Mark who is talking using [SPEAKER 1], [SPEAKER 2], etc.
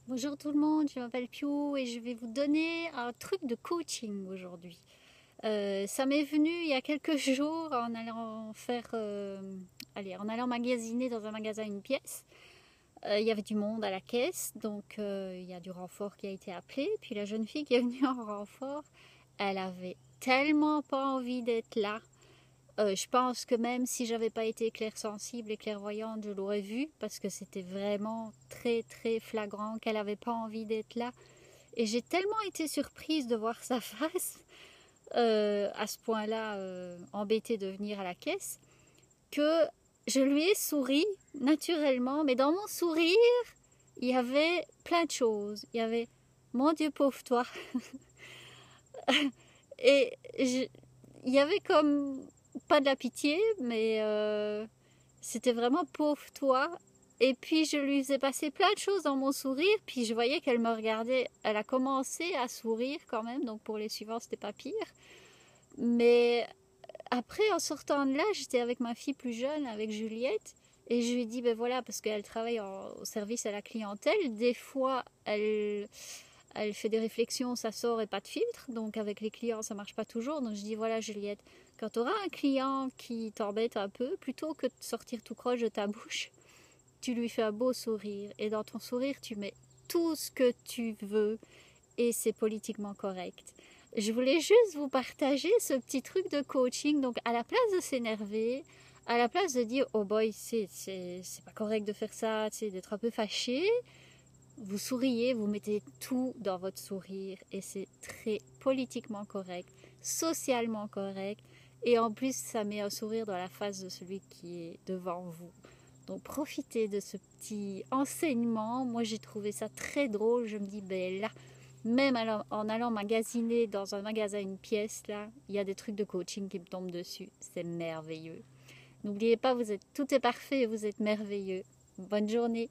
[SPEAKER 1] Bonjour tout le monde, je m'appelle Pio et je vais vous donner un truc de coaching aujourd'hui. Ça m'est venu il y a quelques jours en allant en allant magasiner dans un magasin une pièce. Il y avait du monde à la caisse, donc il y a du renfort qui a été appelé. Puis la jeune fille qui est venue en renfort, elle avait tellement pas envie d'être là. Je pense que même si j'avais pas été clairsensible et clairvoyante, je l'aurais vu parce que c'était vraiment très très flagrant qu'elle avait pas envie d'être là. Et j'ai tellement été surprise de voir sa face à ce point-là, embêtée de venir à la caisse, que je lui ai souri naturellement. Mais dans mon sourire, il y avait plein de choses. Il y avait mon Dieu pauvre toi. Et il y avait comme pas de la pitié, mais c'était vraiment pauvre toi. Et puis je lui faisais passer plein de choses dans mon sourire, puis je voyais qu'elle me regardait. Elle a commencé à sourire quand même, donc pour les suivants c'était pas pire. Mais après, en sortant de là, j'étais avec ma fille plus jeune, avec Juliette, et je lui ai dit, ben voilà, parce qu'elle travaille au service à la clientèle, des fois elle fait des réflexions, ça sort et pas de filtre, donc avec les clients ça marche pas toujours. Donc je dis voilà Juliette, quand tu auras un client qui t'embête un peu, plutôt que de sortir tout croche de ta bouche, tu lui fais un beau sourire et dans ton sourire tu mets tout ce que tu veux et c'est politiquement correct. Je voulais juste vous partager ce petit truc de coaching, donc à la place de s'énerver, à la place de dire oh boy c'est pas correct de faire ça, d'être un peu fâché, vous souriez, vous mettez tout dans votre sourire et c'est très politiquement correct, socialement correct et en plus ça met un sourire dans la face de celui qui est devant vous. Donc profitez de ce petit enseignement. Moi j'ai trouvé ça très drôle. Je me dis ben là, même en allant magasiner dans un magasin une pièce là, il y a des trucs de coaching qui me tombent dessus. C'est merveilleux. N'oubliez pas, tout est parfait et vous êtes merveilleux. Bonne journée.